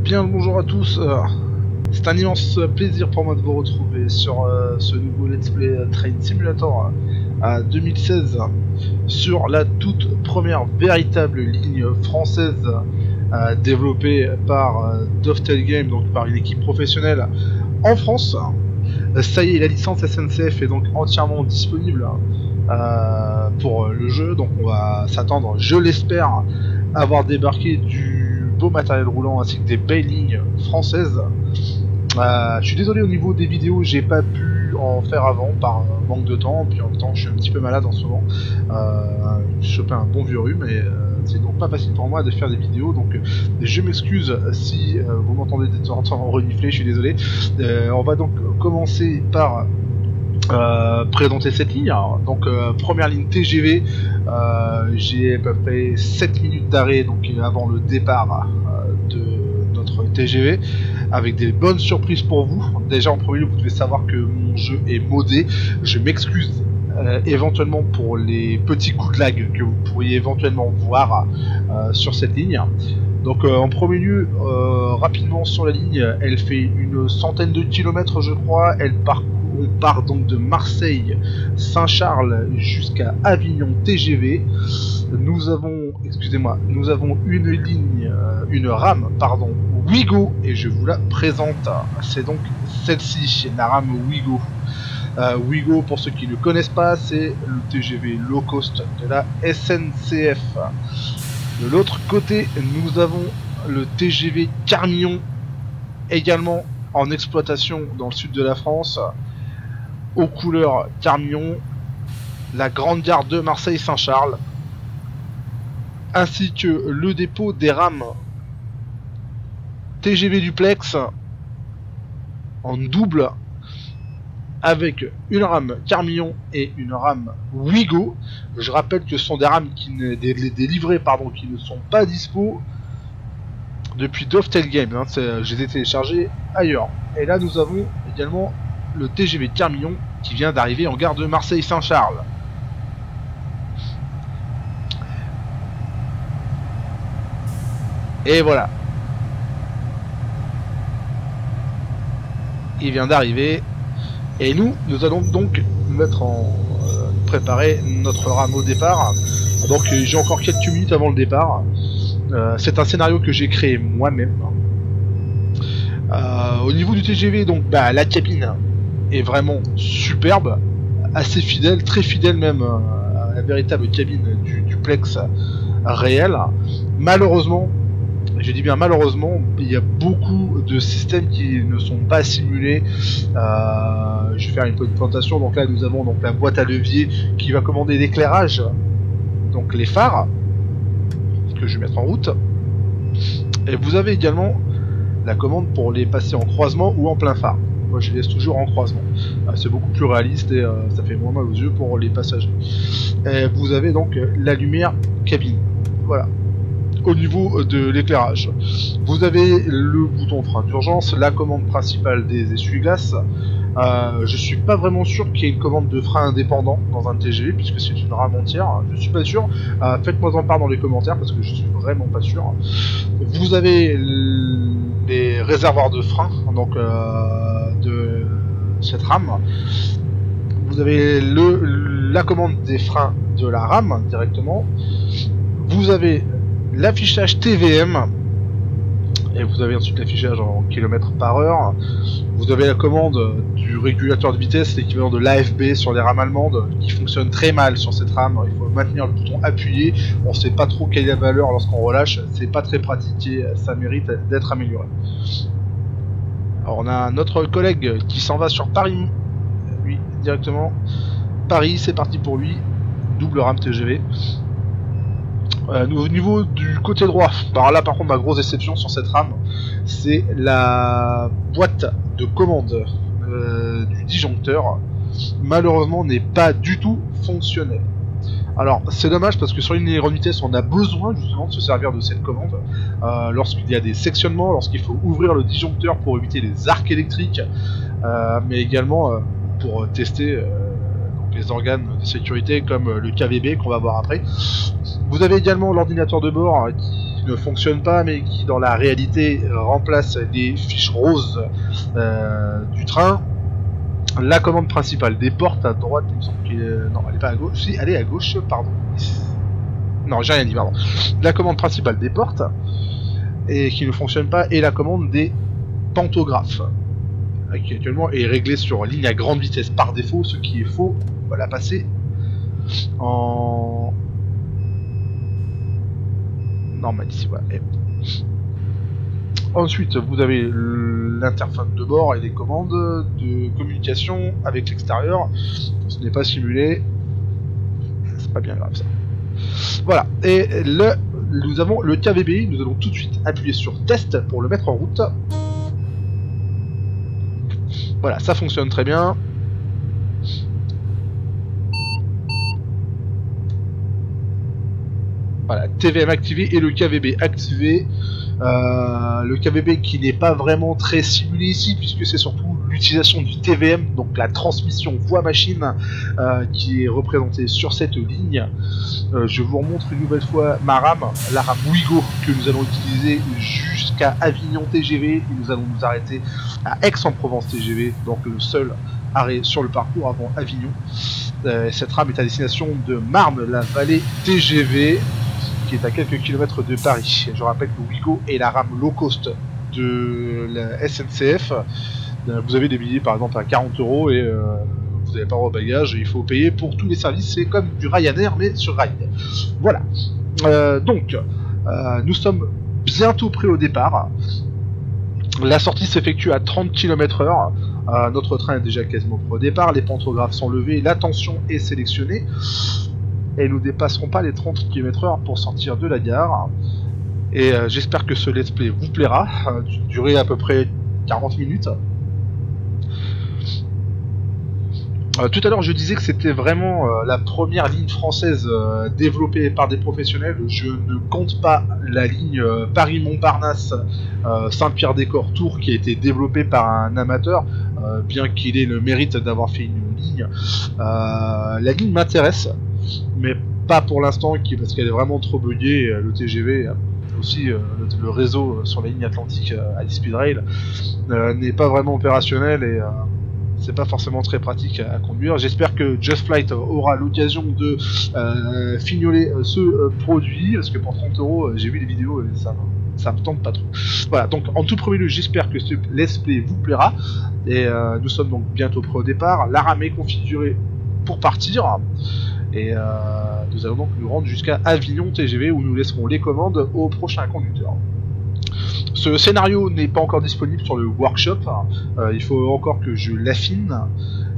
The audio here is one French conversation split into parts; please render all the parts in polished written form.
Bien le bonjour à tous, c'est un immense plaisir pour moi de vous retrouver sur ce nouveau Let's Play Train Simulator 2016 sur la toute première véritable ligne française développée par Dovetail Games, donc par une équipe professionnelle en France. Ça y est, la licence SNCF est donc entièrement disponible pour le jeu, donc on va s'attendre, je l'espère, à avoir débarqué du beau matériel roulant ainsi que des belles lignes françaises. Je suis désolé au niveau des vidéos, j'ai pas pu en faire avant par manque de temps, puis en même temps je suis un petit peu malade en ce moment. J'ai chopé un bon vieux rhume et c'est donc pas facile pour moi de faire des vidéos, donc je m'excuse si vous m'entendez de temps en temps renifler, je suis désolé. On va donc commencer par présenter cette ligne. Alors, donc première ligne TGV, j'ai à peu près 7 minutes d'arrêt donc avant le départ de notre TGV, avec des bonnes surprises pour vous. Déjà en premier lieu, vous devez savoir que mon jeu est modé, je m'excuse éventuellement pour les petits coups de lag que vous pourriez éventuellement voir sur cette ligne. Donc en premier lieu, rapidement sur la ligne, elle fait une centaine de kilomètres je crois, on part donc de Marseille Saint-Charles jusqu'à Avignon TGV. Nous avons, excusez-moi, nous avons une ligne, une rame, pardon, Ouigo, et je vous la présente. C'est donc celle-ci, la rame Ouigo. Ouigo, pour ceux qui ne connaissent pas, c'est le TGV low cost de la SNCF. De l'autre côté, nous avons le TGV Carmillon, également en exploitation dans le sud de la France, aux couleurs Carmillon, la grande gare de Marseille-Saint-Charles, ainsi que le dépôt des rames TGV Duplex en double, avec une rame Carmillon et une rame Ouigo. Je rappelle que ce sont des rames des livrets qui ne sont pas dispo depuis Dovetail Games, hein, je les ai téléchargés ailleurs. Et là nous avons également le TGV Carmillon qui vient d'arriver en gare de Marseille-Saint-Charles. Et voilà. Il vient d'arriver. Et nous allons donc mettre en préparer notre rame au départ. Donc j'ai encore quelques minutes avant le départ. C'est un scénario que j'ai créé moi-même. Au niveau du TGV, donc la cabine est vraiment superbe, assez fidèle, très fidèle même à la véritable cabine du duplex réel. Malheureusement, je dis bien malheureusement, il y a beaucoup de systèmes qui ne sont pas simulés. Je vais faire une petite présentation. Donc là nous avons donc la boîte à levier qui va commander l'éclairage, donc les phares que je vais mettre en route, et vous avez également la commande pour les passer en croisement ou en plein phare. Moi je les laisse toujours en croisement, c'est beaucoup plus réaliste et ça fait moins mal aux yeux pour les passagers. Et vous avez donc la lumière cabine, voilà. Au niveau de l'éclairage, vous avez le bouton frein d'urgence, la commande principale des essuie-glaces. Je suis pas vraiment sûr qu'il y ait une commande de frein indépendant dans un TGV puisque c'est une rame entière, je suis pas sûr. Faites-moi en part dans les commentaires parce que je suis vraiment pas sûr. Vous avez les réservoirs de frein donc de cette rame. Vous avez la commande des freins de la rame directement. Vous avez l'affichage TVM et vous avez ensuite l'affichage en km par heure. Vous avez la commande du régulateur de vitesse, l'équivalent de l'AFB sur les rames allemandes, qui fonctionne très mal sur cette rame. Il faut maintenir le bouton appuyé, on ne sait pas trop quelle est la valeur lorsqu'on relâche, c'est pas très pratique et ça mérite d'être amélioré. Alors on a notre collègue qui s'en va sur Paris, lui directement. Paris, c'est parti pour lui, double rame TGV. Au niveau du côté droit, alors là par contre ma grosse déception sur cette rame, c'est la boîte de commande du disjoncteur, malheureusement n'est pas du tout fonctionnelle. Alors c'est dommage parce que sur une ligne grande vitesse on a besoin justement de se servir de cette commande lorsqu'il y a des sectionnements, lorsqu'il faut ouvrir le disjoncteur pour éviter les arcs électriques, mais également pour tester les organes de sécurité comme le KVB qu'on va voir après. Vous avez également l'ordinateur de bord qui qui ne fonctionne pas, mais qui dans la réalité remplace les fiches roses du train. La commande principale des portes à droite, il me semble non, elle est pas à gauche. Si, elle est à gauche, pardon. Non, j'ai rien dit, pardon. La commande principale des portes, et qui ne fonctionne pas, et la commande des pantographes, qui actuellement est réglée sur ligne à grande vitesse par défaut, ce qui est faux. On va la passer en... normal ici, voilà. Ensuite, vous avez l'interface de bord et les commandes de communication avec l'extérieur. Ce n'est pas simulé. C'est pas bien grave ça. Voilà. Et nous avons le KVB. Nous allons tout de suite appuyer sur test pour le mettre en route. Voilà, ça fonctionne très bien. Voilà, TVM activé et le KVB activé. Le KVB qui n'est pas vraiment très simulé ici, puisque c'est surtout l'utilisation du TVM, donc la transmission voix-machine, qui est représentée sur cette ligne. Je vous remontre une nouvelle fois ma rame, la rame Ouigo, que nous allons utiliser jusqu'à Avignon TGV, et nous allons nous arrêter à Aix-en-Provence TGV, donc le seul arrêt sur le parcours avant Avignon. Cette rame est à destination de Marne-la-Vallée TGV, qui est à quelques kilomètres de Paris. Je rappelle que Ouigo est la rame low cost de la SNCF. Vous avez des billets par exemple à 40 € et vous n'avez pas de bagages, il faut payer pour tous les services. C'est comme du Ryanair mais sur rail. Voilà. Donc, nous sommes bientôt prêts au départ. La sortie s'effectue à 30 km/h. Notre train est déjà quasiment prêt au départ. Les pantographes sont levés, la tension est sélectionnée. Et nous dépasserons pas les 30 km/h pour sortir de la gare. Et j'espère que ce let's play vous plaira, durer à peu près 40 minutes. Tout à l'heure je disais que c'était vraiment la première ligne française développée par des professionnels. Je ne compte pas la ligne Paris-Montparnasse, Saint-Pierre-des-Corps-Tours qui a été développée par un amateur, bien qu'il ait le mérite d'avoir fait une ligne. La ligne m'intéresse, mais pas pour l'instant, parce qu'elle est vraiment trop buggée. Le TGV, aussi le réseau sur la ligne atlantique à Speed Rail n'est pas vraiment opérationnel et c'est pas forcément très pratique à conduire. J'espère que Just Flight aura l'occasion de fignoler ce produit, parce que pour 30 €, j'ai vu les vidéos et ça me tente pas trop. Voilà, donc en tout premier lieu, j'espère que ce let's play vous plaira. Et nous sommes donc bientôt prêts au départ. La rame est configurée pour partir. Et nous allons donc nous rendre jusqu'à Avignon TGV, où nous laisserons les commandes au prochain conducteur. Ce scénario n'est pas encore disponible sur le workshop, il faut encore que je l'affine,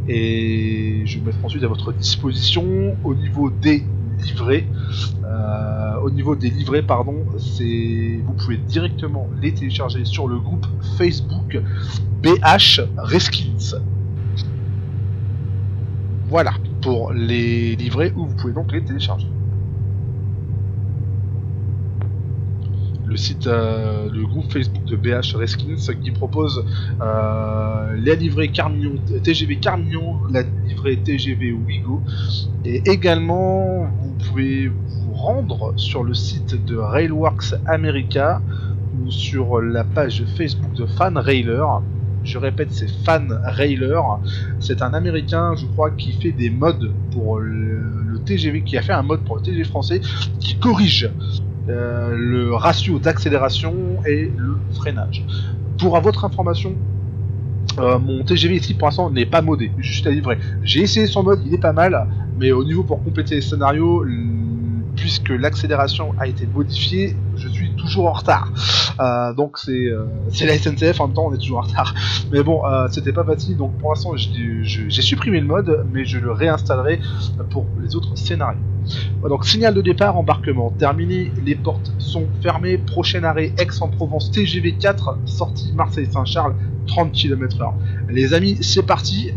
et je le mettrai ensuite à votre disposition. Au niveau des livrets, vous pouvez directement les télécharger sur le groupe Facebook BH Reskins. Voilà pour les livrets, où vous pouvez donc les télécharger. Le site, le groupe Facebook de BH Reskins, qui propose la livrée Carmignon, TGV Carmignon, la livrée TGV Ouigo, et également vous pouvez vous rendre sur le site de Railworks America ou sur la page Facebook de Fan Railer. Je répète, c'est Fan Railer. C'est un américain, je crois, qui fait des mods pour le TGV, qui a fait un mod pour le TGV français, qui corrige le ratio d'accélération et le freinage. Pour votre information, mon TGV ici pour l'instant n'est pas modé, juste à livrer. J'ai essayé son mode, il est pas mal, mais au niveau pour compléter les scénarios, puisque l'accélération a été modifiée, je suis toujours en retard. Donc c'est la SNCF, en même temps on est toujours en retard. Mais bon, c'était pas facile, donc pour l'instant j'ai supprimé le mode, mais je le réinstallerai pour les autres scénarios. Donc signal de départ, embarquement terminé, les portes sont fermées, prochain arrêt Aix-en-Provence TGV 4, sortie Marseille-Saint-Charles, 30 km/h. Les amis, c'est parti.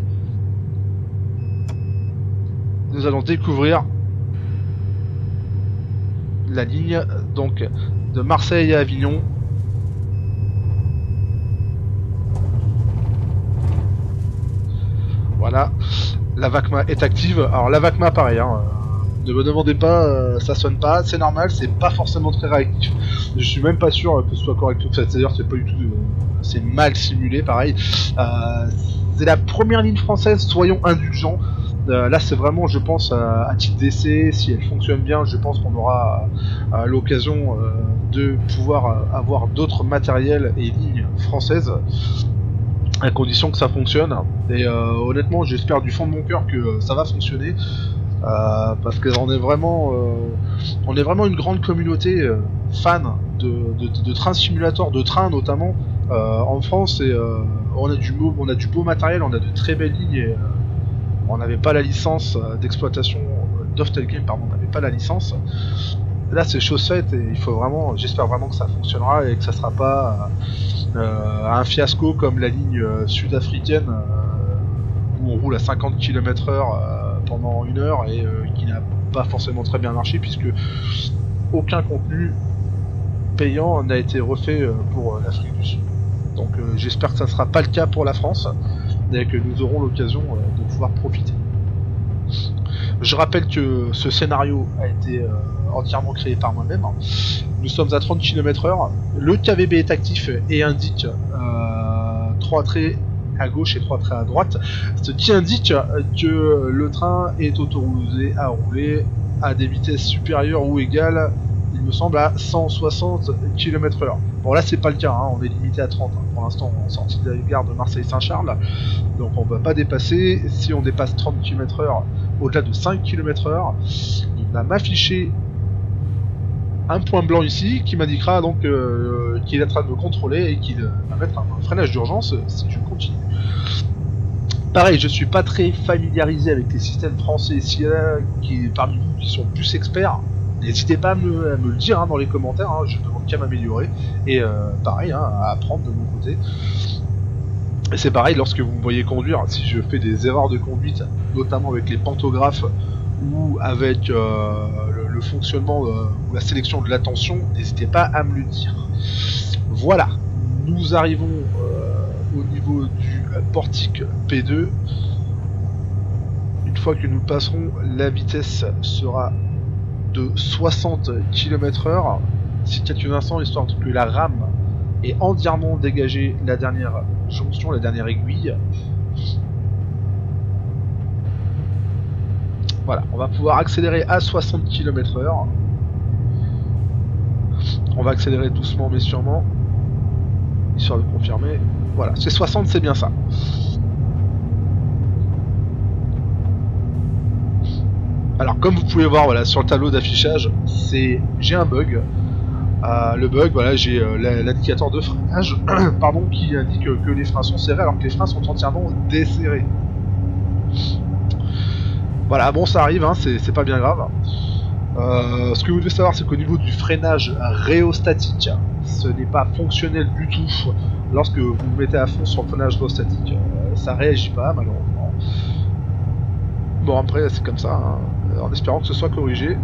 Nous allons découvrir la ligne donc de Marseille à Avignon. Voilà, la VACMA est active. Alors la VACMA pareil, hein, Ne me demandez pas, ça sonne pas, c'est normal, c'est pas forcément très réactif. Je suis même pas sûr que ce soit correct. C'est-à-dire c'est pas du tout, c'est mal simulé, pareil. C'est la première ligne française, soyons indulgents. Là c'est vraiment, je pense, à titre d'essai, si elle fonctionne bien, je pense qu'on aura l'occasion de pouvoir avoir d'autres matériels et lignes françaises, à condition que ça fonctionne. Et honnêtement, j'espère du fond de mon cœur que ça va fonctionner. Parce qu'on est vraiment, on est vraiment une grande communauté fan de trains simulateurs, de trains notamment en France. Et on a du beau matériel, on a de très belles lignes. Et, on n'avait pas la licence d'exploitation d'Oftelgame, pardon, on n'avait pas la licence. Là, c'est chose faite et il faut vraiment, j'espère vraiment que ça fonctionnera et que ça sera pas un fiasco comme la ligne sud-africaine où on roule à 50 km/h pendant 1 heure et qui n'a pas forcément très bien marché puisque aucun contenu payant n'a été refait pour l'Afrique du Sud. Donc j'espère que ça ne sera pas le cas pour la France et que nous aurons l'occasion de pouvoir profiter. Je rappelle que ce scénario a été entièrement créé par moi-même. Nous sommes à 30 km/h. Le KVB est actif et indique 3 traits à gauche et 3 traits à droite, ce qui indique que le train est autorisé à rouler à des vitesses supérieures ou égales, il me semble, à 160 km/h. Bon là c'est pas le cas, hein, on est limité à 30 hein. Pour l'instant on est sorti de la gare de Marseille-Saint-Charles, donc on va pas dépasser. Si on dépasse 30 km/h au-delà de 5 km/h, il va m'afficher un point blanc ici qui m'indiquera donc qu'il est en train de me contrôler et qu'il va mettre un freinage d'urgence si je continue. Pareil, je suis pas très familiarisé avec les systèmes français. S'il y en a qui, parmi vous qui sont plus experts, n'hésitez pas à me le dire hein, dans les commentaires, hein, je ne demande qu'à m'améliorer. Et pareil, hein, à apprendre de mon côté. Et c'est pareil lorsque vous me voyez conduire, si je fais des erreurs de conduite, notamment avec les pantographes ou avec le fonctionnement ou la sélection de l'attention, n'hésitez pas à me le dire. Voilà, nous arrivons au niveau du portique P2. Une fois que nous passerons, la vitesse sera de 60 km/h. D'ici quelques instants, histoire que la rame ait entièrement dégagé la dernière jonction, la dernière aiguille. Voilà, on va pouvoir accélérer à 60 km/h. On va accélérer doucement mais sûrement, histoire de confirmer. Voilà, c'est 60, c'est bien ça. Alors comme vous pouvez voir voilà, sur le tableau d'affichage, j'ai un bug. Le bug, voilà, j'ai l'indicateur de freinage pardon, qui indique que les freins sont serrés alors que les freins sont entièrement desserrés. Voilà, bon ça arrive, hein, c'est pas bien grave. Ce que vous devez savoir, c'est qu'au niveau du freinage rhéostatique, ce n'est pas fonctionnel du tout. Lorsque vous vous mettez à fond sur le freinage rhéostatique, ça réagit pas malheureusement. Bon après c'est comme ça, hein, en espérant que ce soit corrigé.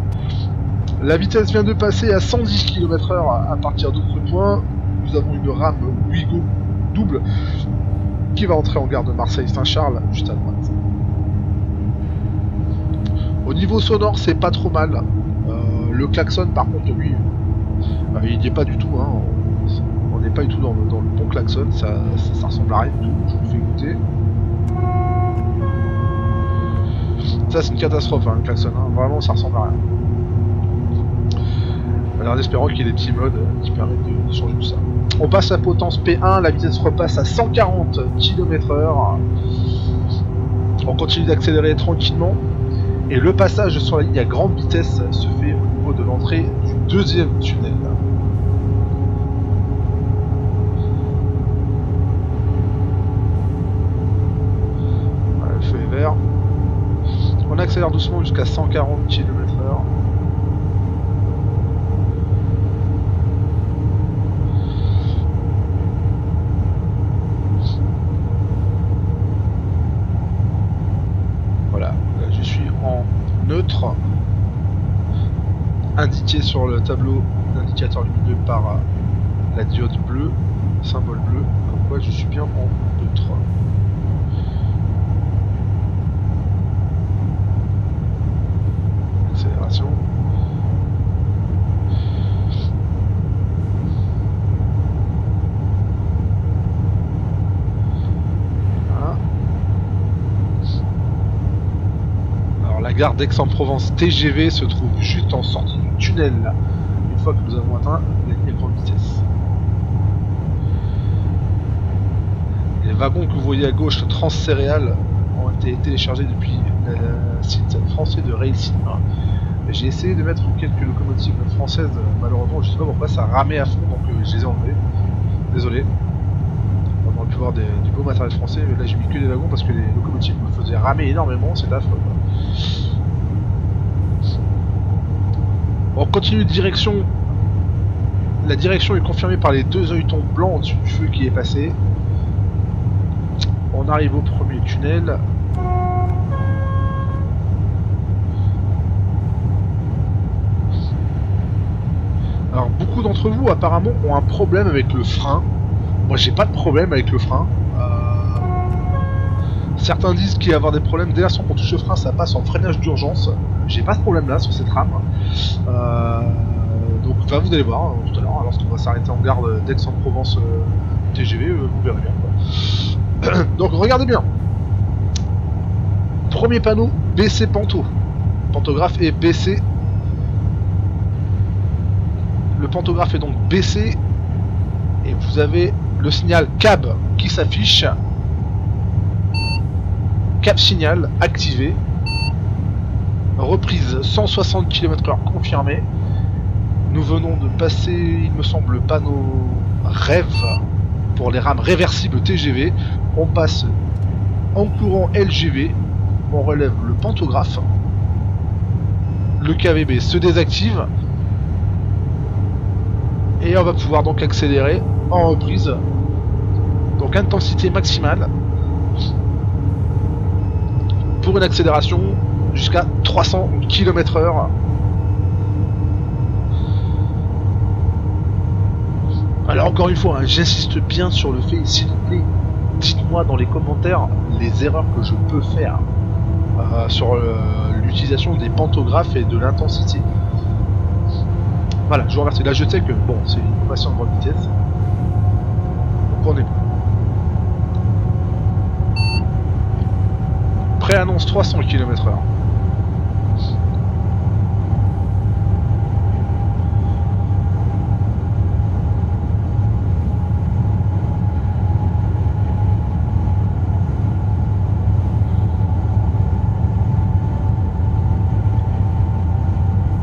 La vitesse vient de passer à 110 km/h à partir d'autres points. Nous avons une rame Ouigo double qui va entrer en gare de Marseille-Saint-Charles juste à droite. Au niveau sonore, c'est pas trop mal. Le klaxon, par contre, lui, il n'y est pas du tout. Hein. On n'est pas du tout dans le bon klaxon. Ça ressemble à rien du tout. Je vous le fais écouter. Ça, c'est une catastrophe, hein, le klaxon. Hein. Vraiment, ça ressemble à rien. Alors, en espérant qu'il y ait des petits modes qui permettent de changer tout ça. On passe à potence P1. La vitesse repasse à 140 km/h. On continue d'accélérer tranquillement. Et le passage sur la ligne à grande vitesse se fait au niveau de l'entrée du deuxième tunnel. Voilà, le feu est vert. On accélère doucement jusqu'à 140 km/h. Voilà, là je suis en neutre, indiqué sur le tableau d'indicateur lumineux par la diode bleue, symbole bleu, comme quoi je suis bien en neutre. Accélère gare d'Aix-en-Provence TGV se trouve juste en sortie du tunnel, une fois que nous avons atteint la ligne à grande vitesse. Les wagons que vous voyez à gauche, Transcéréales, ont été téléchargés depuis le site français de Railsim. J'ai essayé de mettre quelques locomotives françaises, malheureusement je sais pas pourquoi ça ramait à fond, donc je les ai enlevées. Désolé. On aurait pu voir du beau matériel français, mais là j'ai mis que des wagons parce que les locomotives me faisaient ramer énormément, c'est affreux. On continue de direction. La direction est confirmée par les deux œilletons blancs au-dessus du feu qui est passé. On arrive au premier tunnel. Alors beaucoup d'entre vous apparemment ont un problème avec le frein. Moi j'ai pas de problème avec le frein. Certains disent qu'il y a avoir des problèmes dès l'instant qu'on touche le frein, ça passe en freinage d'urgence. J'ai pas ce problème là sur cette rame. Donc enfin, vous allez voir hein, tout à l'heure, lorsqu'on va s'arrêter en gare d'Aix-en-Provence TGV, vous verrez bien quoi. Donc regardez bien. Premier panneau, BC Panto. Pantographe est BC. Le pantographe est donc baissé et vous avez le signal cab qui s'affiche. Cap signal activé. Reprise 160 km/h confirmée. Nous venons de passer, il me semble, le panneau rêve pour les rames réversibles TGV. On passe en courant LGV. On relève le pantographe. Le KVB se désactive. Et on va pouvoir donc accélérer en reprise. Donc intensité maximale. Pour une accélération jusqu'à 300 km/h. Alors encore une fois, hein, j'insiste bien sur le fait, s'il vous plaît, dites-moi dans les commentaires les erreurs que je peux faire sur l'utilisation des pantographes et de l'intensité. Voilà, je vous remercie. Là, je sais que bon, c'est une passion de grande vitesse. Donc on est bon. Préannonce 300 km/h.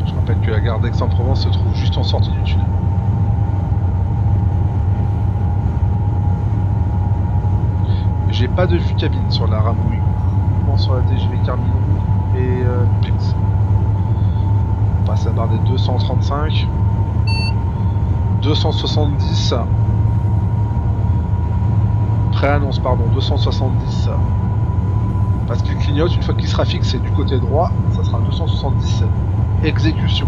Je rappelle que la gare d'Aix-en-Provence se trouve juste en sortie du tunnel. J'ai pas de vue cabine sur la rame Ouigo. Sur la TGV Carmignon et Pix. On passe à la barre des 235, 270, préannonce pardon, 270, parce qu'il clignote, une fois qu'il sera fixé du côté droit, ça sera 270, exécution.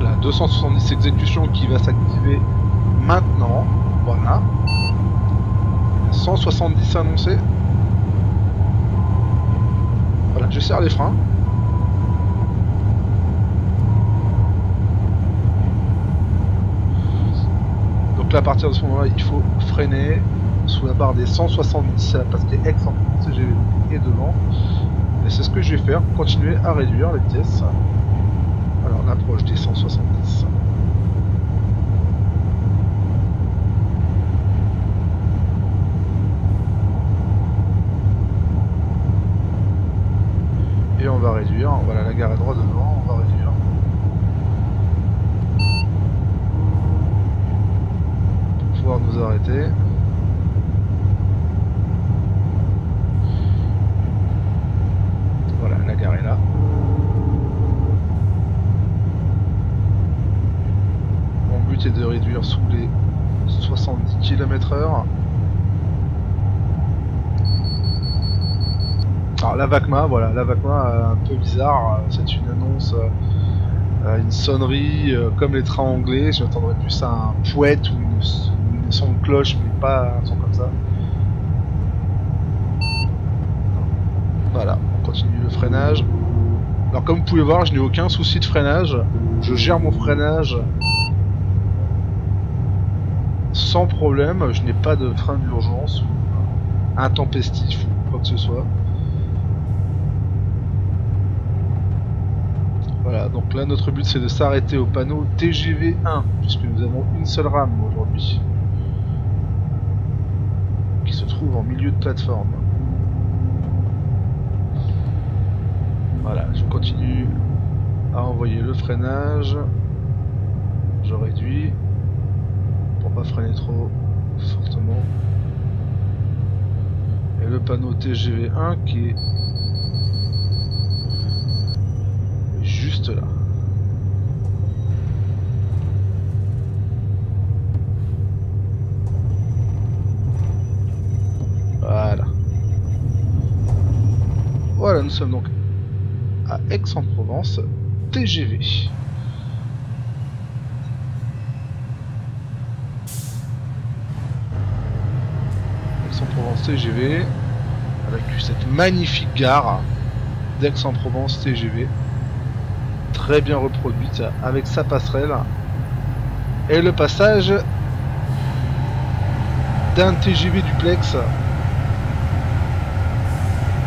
Là, 270 exécution qui va s'activer maintenant, voilà. 170 annoncés. Voilà, je serre les freins. Donc là, à partir de ce moment-là, il faut freiner sous la barre des 170 parce que Aix-en-Provence TGV est devant. Et c'est ce que je vais faire, continuer à réduire la vitesse. Alors on approche des 170. Et on va réduire, voilà la gare est droit devant, on va réduire. Pour pouvoir nous arrêter. Voilà, la gare est là. Mon but est de réduire sous les 70 km/h. Alors la VACMA, voilà, la VACMA un peu bizarre, c'est une annonce, une sonnerie comme les trains anglais, je m'attendrais plus à un pouette ou une son de cloche, mais pas un son comme ça. Voilà, on continue le freinage. Alors comme vous pouvez voir, je n'ai aucun souci de freinage. Je gère mon freinage sans problème. Je n'ai pas de frein d'urgence ou intempestif ou quoi que ce soit. Voilà, donc là notre but c'est de s'arrêter au panneau TGV 1, puisque nous avons une seule rame aujourd'hui, qui se trouve en milieu de plateforme. Voilà, je continue à envoyer le freinage, je réduis, pour pas freiner trop fortement. Et le panneau TGV 1 qui est juste là. Voilà. Voilà, nous sommes donc à Aix-en-Provence, TGV. Aix-en-Provence TGV, avec cette magnifique gare d'Aix-en-Provence TGV. Très bien reproduite avec sa passerelle et le passage d'un TGV duplex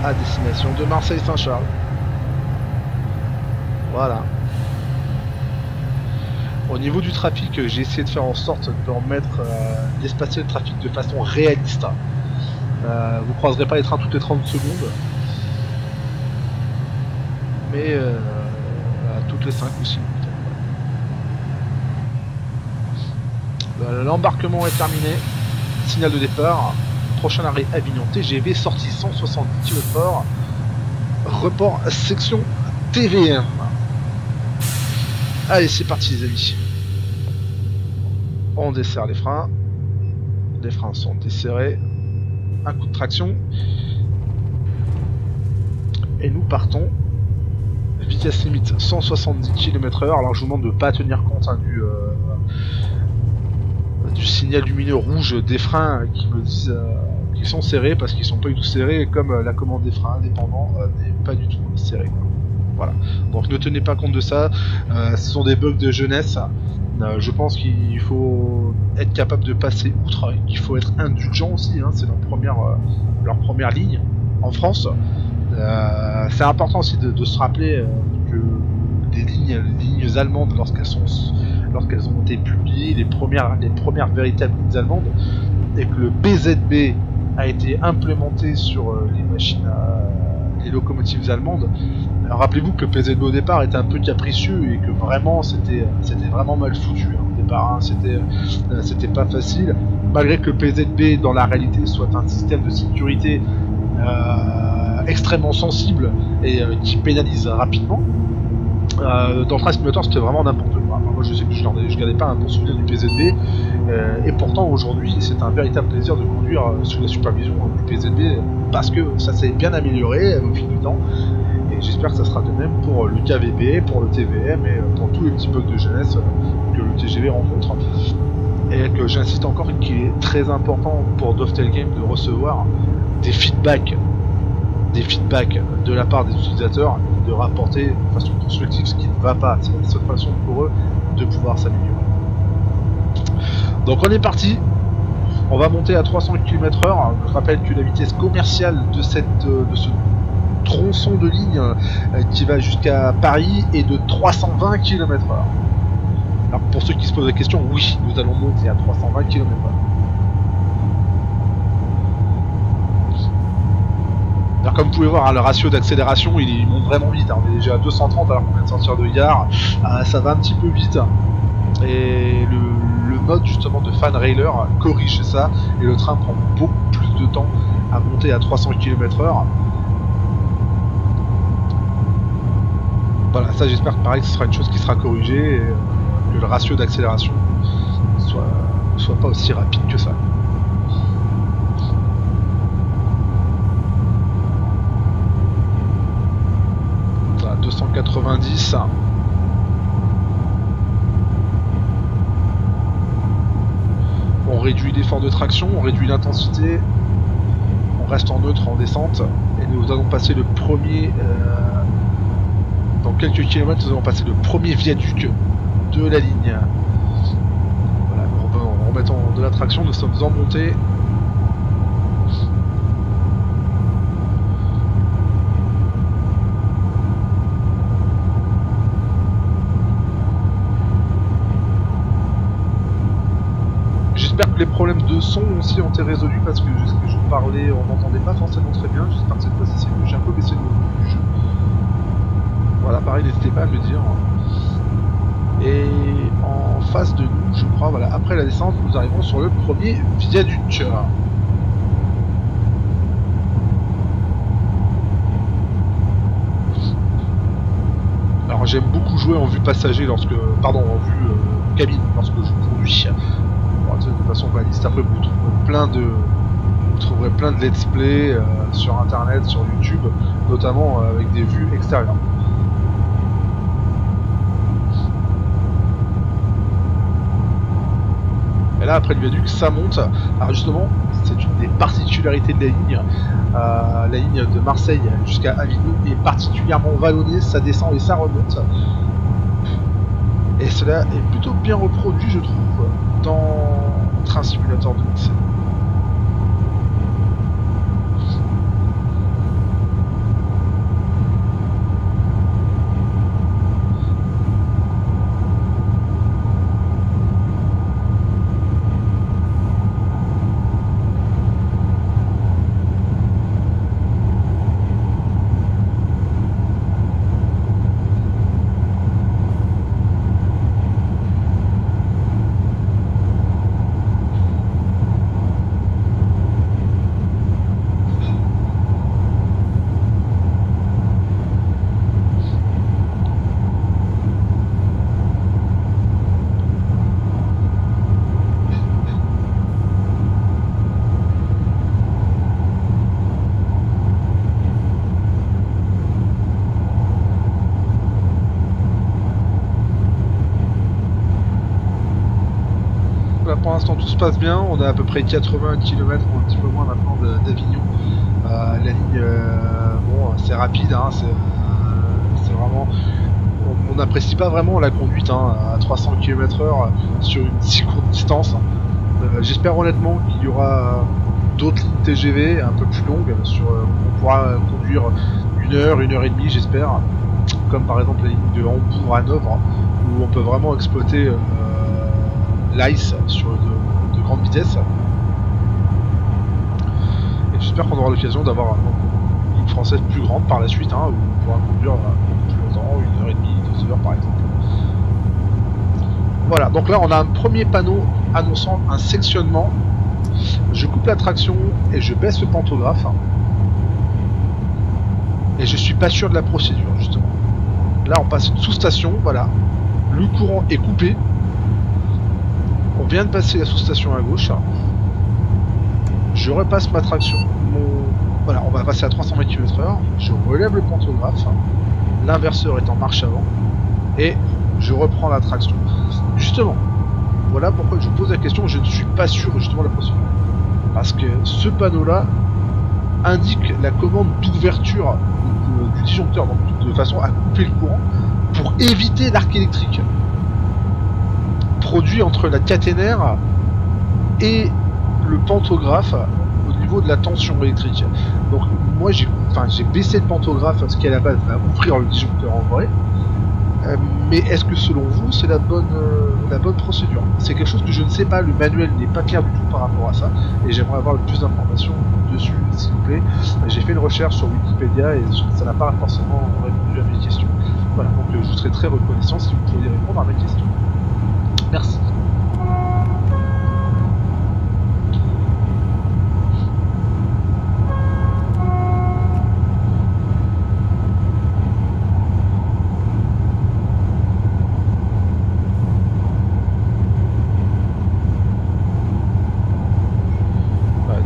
à destination de Marseille-Saint-Charles. Voilà. Au niveau du trafic, j'ai essayé de faire en sorte d'espacer le trafic de façon réaliste. Vous croiserez pas les trains toutes les 30 secondes, mais toutes les 5 ou 6 minutes. L'embarquement est terminé. Signal de départ. Prochain arrêt Avignon TGV, sortie 170 km/h. Report section TV1. Allez, c'est parti les amis. On desserre les freins. Les freins sont desserrés. Un coup de traction. Et nous partons. Vitesse limite 170 km/h. Alors je vous demande de ne pas tenir compte du signal lumineux rouge des freins qui me disent qu'ils sont serrés, parce qu'ils sont pas du tout serrés, comme la commande des freins indépendants n'est pas du tout serrée. Voilà. Donc ne tenez pas compte de ça. Ce sont des bugs de jeunesse. Je pense qu'il faut être capable de passer outre. Il faut être indulgent aussi. Hein. C'est leur première ligne en France. C'est important aussi de se rappeler que les lignes allemandes, lorsqu'elles ont été publiées, les premières véritables lignes allemandes, et que le PZB a été implémenté sur les machines, les locomotives allemandes. Rappelez-vous que le PZB au départ était un peu capricieux et que vraiment c'était vraiment mal foutu hein, au départ. Hein. C'était pas facile, malgré que le PZB dans la réalité soit un système de sécurité extrêmement sensible et qui pénalise rapidement. Dans le train simulator c'était vraiment n'importe quoi. Enfin, moi je sais que je gardais pas un bon souvenir du PZB et pourtant aujourd'hui c'est un véritable plaisir de conduire sous la supervision du PZB parce que ça s'est bien amélioré au fil du temps et j'espère que ça sera de même pour le KVB, pour le TVM et pour tous les petits bugs de jeunesse que le TGV rencontre. Et que j'insiste encore qu'il est très important pour Dovetail Game de recevoir des feedbacks de la part des utilisateurs, de rapporter de façon constructive ce qui ne va pas. C'est la seule façon pour eux de pouvoir s'améliorer. Donc on est parti, on va monter à 300 km/h. Je rappelle que la vitesse commerciale de ce tronçon de ligne qui va jusqu'à Paris est de 320 km/h. Alors pour ceux qui se posent la question, oui, nous allons monter à 320 km/h. Alors comme vous pouvez voir, hein, le ratio d'accélération il monte vraiment vite, hein. On est déjà à 230 alors qu'on vient de sortir de gare, ça va un petit peu vite. Et le mode justement de fan railer corrige ça et le train prend beaucoup plus de temps à monter à 300 km/h. Voilà, ça j'espère que pareil ce sera une chose qui sera corrigée et que le ratio d'accélération soit pas aussi rapide que ça. Voilà, 290. On réduit l'effort de traction, on réduit l'intensité, on reste en neutre en descente et nous allons passer le premier dans quelques kilomètres, nous allons passer le premier viaduc de la ligne. Voilà, en remettant de la traction, nous sommes en montée. J'espère que les problèmes de son aussi ont été résolus parce que ce que je parlais, on n'entendait pas forcément très bien. J'espère que cette fois-ci c'est mieux. J'ai un peu baissé le volume du jeu. Voilà, pareil, n'hésitez pas à me le dire. Et en face de nous, je crois, voilà, après la descente, nous arrivons sur le premier viaduc. Alors j'aime beaucoup jouer en vue passager lorsque, pardon, en vue cabine lorsque je conduis. Bon, de toute façon, baliste, après vous trouverez plein de let's play sur internet, sur YouTube, notamment avec des vues extérieures. Et là, après le viaduc, ça monte. Alors justement, c'est une des particularités de la ligne. La ligne de Marseille jusqu'à Avignon est particulièrement vallonnée, ça descend et ça remonte. Et cela est plutôt bien reproduit, je trouve, dans Train Simulator 2007. Pour l'instant tout se passe bien, on a à peu près 80 km ou un petit peu moins maintenant d'Avignon. La ligne, bon, c'est rapide, hein, c'est vraiment... On n'apprécie pas vraiment la conduite hein, à 300 km/h sur une si courte distance. J'espère honnêtement qu'il y aura d'autres lignes TGV un peu plus longues, on pourra conduire 1 heure, 1 heure et demie j'espère, comme par exemple la ligne de Hambourg à Hanovre, où on peut vraiment exploiter l'ICE sur de grande vitesse. Et j'espère qu'on aura l'occasion d'avoir une ligne française plus grande par la suite, hein, où on pourra conduire plus longtemps, 1 heure et demie, 2 heures par exemple. Voilà, donc là on a un premier panneau annonçant un sectionnement. Je coupe la traction et je baisse le pantographe. Et je suis pas sûr de la procédure justement. Là on passe une sous-station, voilà. Le courant est coupé. On vient de passer la sous-station à gauche. Je repasse ma traction. Voilà, on va passer à 300 km/h. Je relève le pantographe. L'inverseur est en marche avant. Et je reprends la traction. Justement, voilà pourquoi je vous pose la question. Je ne suis pas sûr justement de la procédure. Parce que ce panneau-là indique la commande d'ouverture du disjoncteur, donc de façon à couper le courant pour éviter l'arc électrique produit entre la caténaire et le pantographe au niveau de la tension électrique. Donc moi j'ai baissé le pantographe, ce qui à la base va ouvrir le disjoncteur en vrai. Mais est-ce que selon vous c'est la bonne procédure? C'est quelque chose que je ne sais pas, le manuel n'est pas clair du tout par rapport à ça et j'aimerais avoir le plus d'informations dessus s'il vous plaît. J'ai fait une recherche sur Wikipédia et ça n'a pas forcément répondu à mes questions. Voilà, donc je vous serais très reconnaissant si vous pouviez répondre à mes questions. Merci.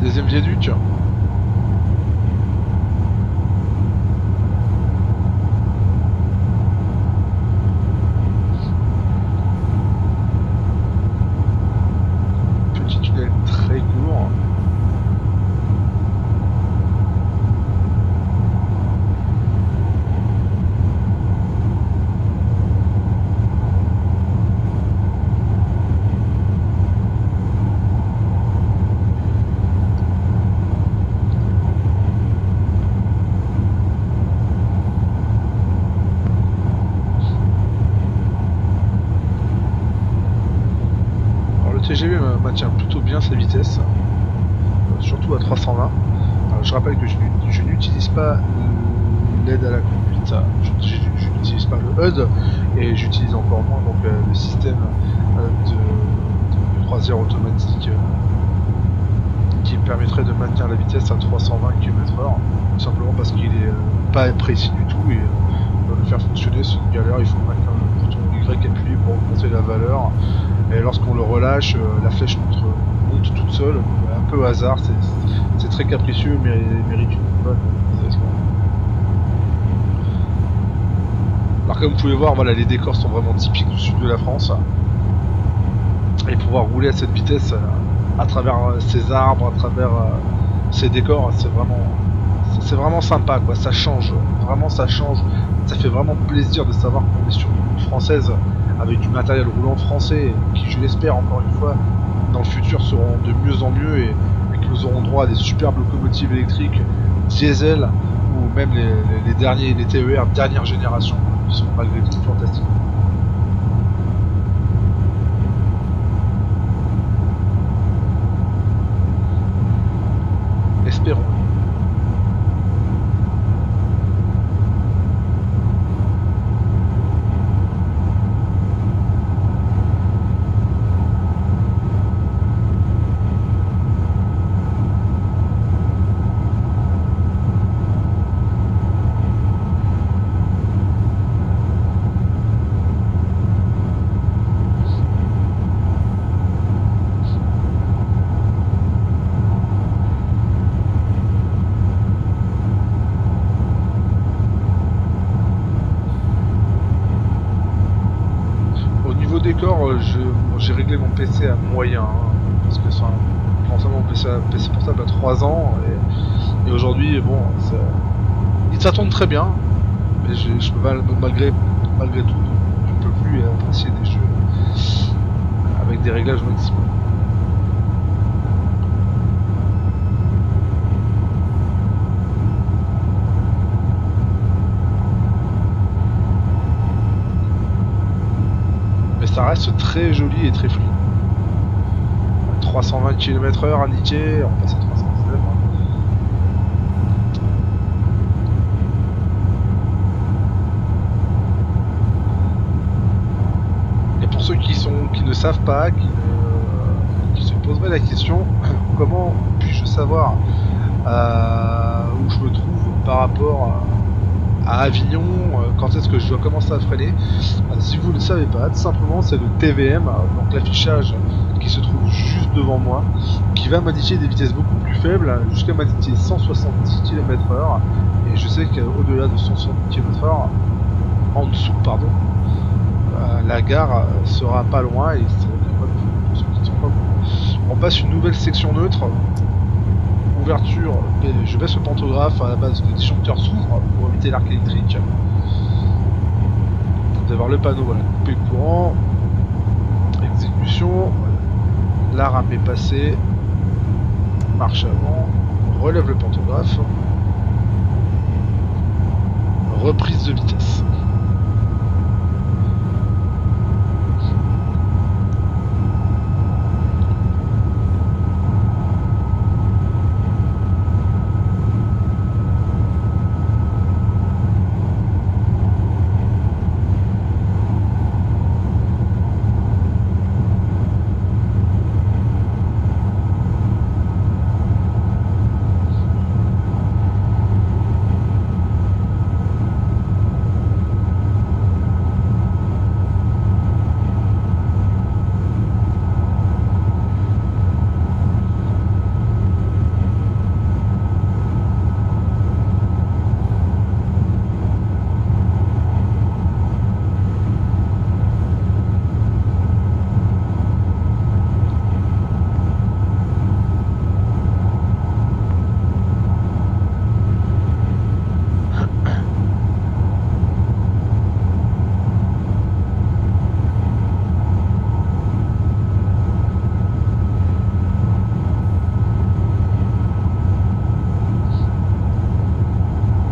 Deuxième viaduc. Petit tunnel très court. plutôt bien sa vitesse, surtout à 320. Je rappelle que je n'utilise pas l'aide à la conduite, je n'utilise pas le HUD, et j'utilise encore moins donc, le système de croisière automatique qui me permettrait de maintenir la vitesse à 320 km/h, tout simplement parce qu'il est pas précis du tout, et pour le faire fonctionner c'est une galère. Il faut maintenir le bouton Y appuyé pour augmenter la valeur, et lorsqu'on le relâche, la flèche monte toute seule, un peu au hasard. C'est très capricieux, mais il mérite une bonne utilisation. Alors comme vous pouvez voir, voilà, les décors sont vraiment typiques du sud de la France, et pouvoir rouler à cette vitesse à travers ces arbres, à travers ces décors, c'est vraiment sympa, quoi. Ça change, vraiment ça change. Ça fait vraiment plaisir de savoir qu'on est sur une route française avec du matériel roulant français qui, je l'espère encore une fois, dans le futur seront de mieux en mieux, et que nous aurons droit à des superbes locomotives électriques, diesel, ou même les TER dernière génération qui sont malgré tout fantastiques. Espérons. Décor, j'ai réglé mon PC à moyen, parce que c'est mon PC portable à 3 ans, et aujourd'hui, bon, ça tourne très bien, mais je peux pas, malgré tout, je ne peux plus apprécier des jeux avec des réglages au maximum. Ça reste très joli et très fluide. 320 km/h indiqué, on passe à 319. Et pour ceux qui ne savent pas, qui se poseraient la question, comment puis-je savoir où je me trouve par rapport à Avignon, quand est-ce que je dois commencer à freiner? Si vous ne le savez pas, tout simplement c'est le TVM, donc l'affichage qui se trouve juste devant moi, qui va m'indiquer des vitesses beaucoup plus faibles, jusqu'à m'indiquer 170 km/h, et je sais qu'au-delà de 170 km/h, en dessous, pardon, la gare sera pas loin, et pour ceux qui sont pas bon. On passe une nouvelle section neutre. Ouverture, et je baisse le pantographe, à la base le disjoncteur s'ouvre pour éviter l'arc électrique. Vous allez voir le panneau, voilà, couper courant, exécution, la rame est passée, marche avant, relève le pantographe, reprise de vitesse.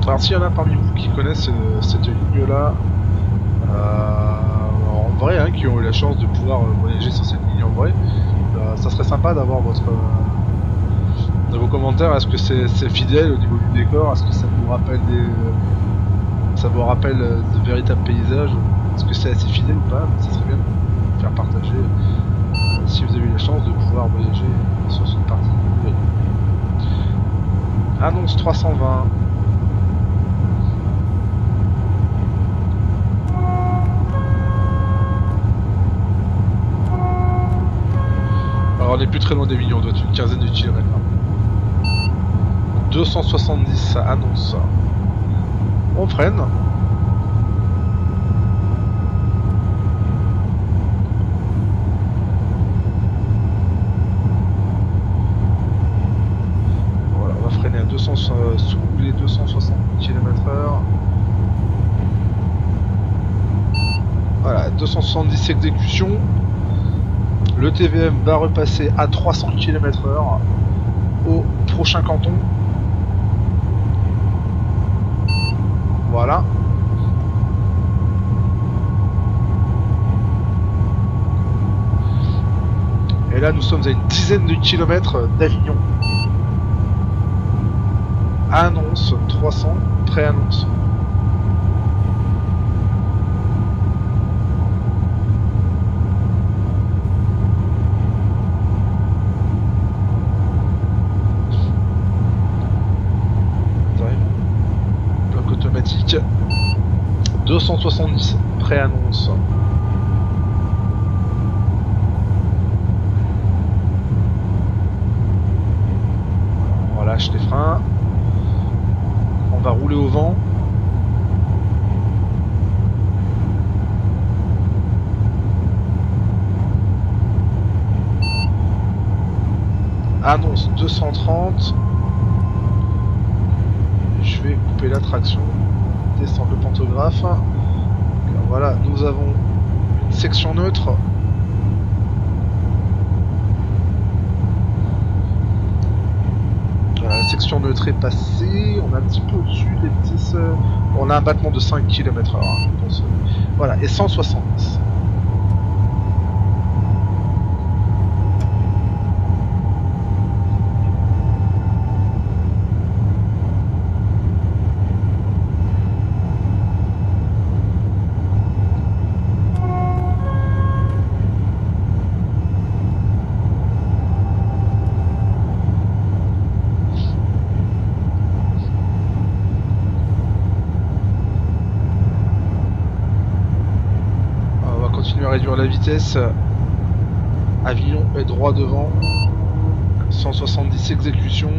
Alors s'il y en a parmi vous qui connaissent cette ligne-là, en vrai, hein, qui ont eu la chance de pouvoir voyager sur cette ligne en vrai, ça serait sympa d'avoir de vos commentaires. Est-ce que c'est fidèle au niveau du décor? Est-ce que ça vous rappelle de véritables paysages? Est-ce que c'est assez fidèle ou pas? Ça serait bien de me faire partager si vous avez eu la chance de pouvoir voyager sur cette partie. Annonce 320. Alors on est plus très loin d'Avignon, on doit être une quinzaine de kilomètres. 270, ça annonce. On freine. Voilà, on va freiner à 200, sous les 260 km/h. Voilà, 270 exécutions. Le TVM va repasser à 300 km/h au prochain canton. Voilà. Et là, nous sommes à une dizaine de kilomètres d'Avignon. Annonce 300, pré-annonce. Bloc automatique. 270, pré-annonce. On relâche les freins. On va rouler au vent. Annonce 230. Je vais couper la traction, descendre le pantographe. Donc, voilà, nous avons une section neutre. Voilà, la section neutre est passée. On est un petit peu au-dessus des petits. On a un battement de 5 km/h. Voilà, et 170. À réduire la vitesse. Avignon est droit devant. 170 exécutions.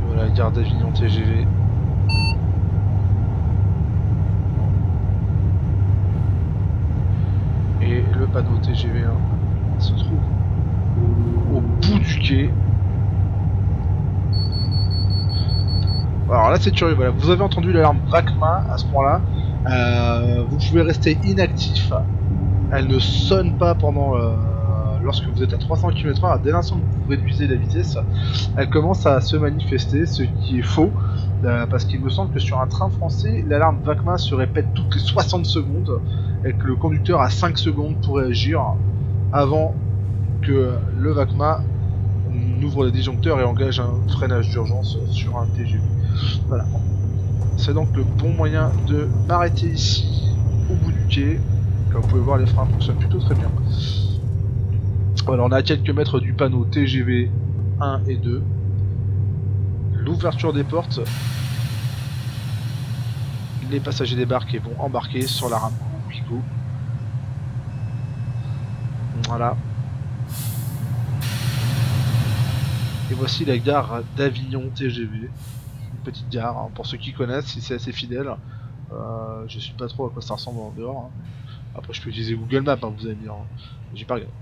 Voilà, gare d'Avignon TGV. Et le panneau TGV1 se trouve au bout du quai. Alors là c'est curieux, voilà, vous avez entendu l'alarme VACMA à ce point-là. Vous pouvez rester inactif. Elle ne sonne pas pendant lorsque vous êtes à 300 km/h. Dès l'instant que vous réduisez la vitesse, elle commence à se manifester, ce qui est faux. Parce qu'il me semble que sur un train français, l'alarme VACMA se répète toutes les 60 secondes et que le conducteur a 5 secondes pour réagir avant que le VACMA ouvre le disjoncteur et engage un freinage d'urgence sur un TGV. Voilà. C'est donc le bon moyen de m'arrêter ici, au bout du quai. Comme vous pouvez voir, les freins fonctionnent plutôt très bien. Voilà, on est à quelques mètres du panneau TGV 1 et 2. L'ouverture des portes. Les passagers débarquent et vont embarquer sur la rame Ouigo. Voilà. Et voici la gare d'Avignon TGV. Une petite gare, hein, pour ceux qui connaissent, si c'est assez fidèle. Je sais pas trop à quoi ça ressemble en dehors. Hein. Après je peux utiliser Google Maps, hein, vous allez me dire. Hein. J'ai pas regardé.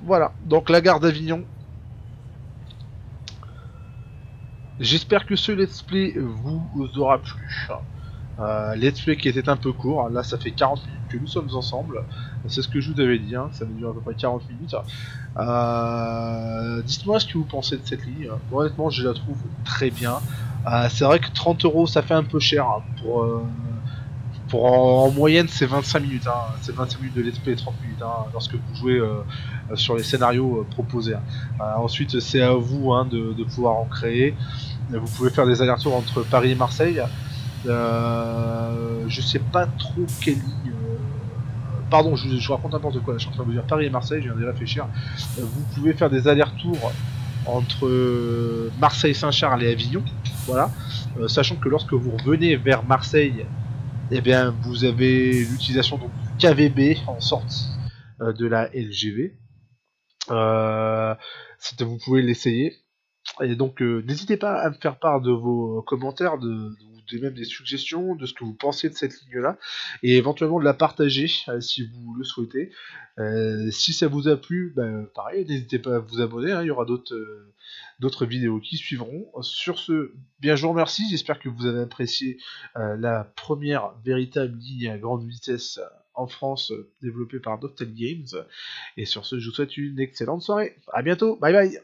Voilà, donc la gare d'Avignon. J'espère que ce let's play vous aura plu. Let's play qui était un peu court, là ça fait 40 minutes que nous sommes ensemble, c'est ce que je vous avais dit, hein, ça va durer à peu près 40 minutes. Dites-moi ce que vous pensez de cette ligne. Moi, honnêtement je la trouve très bien. C'est vrai que 30 euros ça fait un peu cher hein, pour en moyenne c'est 25 minutes, hein. C'est 25 minutes de let's play et 30 minutes hein, lorsque vous jouez sur les scénarios proposés. Hein. Ensuite c'est à vous hein, de pouvoir en créer. Vous pouvez faire des allers-retours entre Paris et Marseille. Je sais pas trop quelle ligne. Pardon, je raconte n'importe quoi. Je suis en train de vous dire Paris et Marseille, je viens d'y réfléchir. Vous pouvez faire des allers-retours entre Marseille-Saint-Charles et Avignon. Voilà. Sachant que lorsque vous revenez vers Marseille, eh bien, vous avez l'utilisation donc du KVB en sortie de la LGV. Vous pouvez l'essayer. Et donc, n'hésitez pas à me faire part de vos commentaires, même des suggestions, de ce que vous pensez de cette ligne-là, et éventuellement de la partager si vous le souhaitez. Si ça vous a plu, pareil, n'hésitez pas à vous abonner, hein, il y aura d'autres vidéos qui suivront. Sur ce, bien je vous remercie, j'espère que vous avez apprécié la première véritable ligne à grande vitesse en France développée par Noctel Games. Et sur ce, je vous souhaite une excellente soirée. À bientôt, bye bye.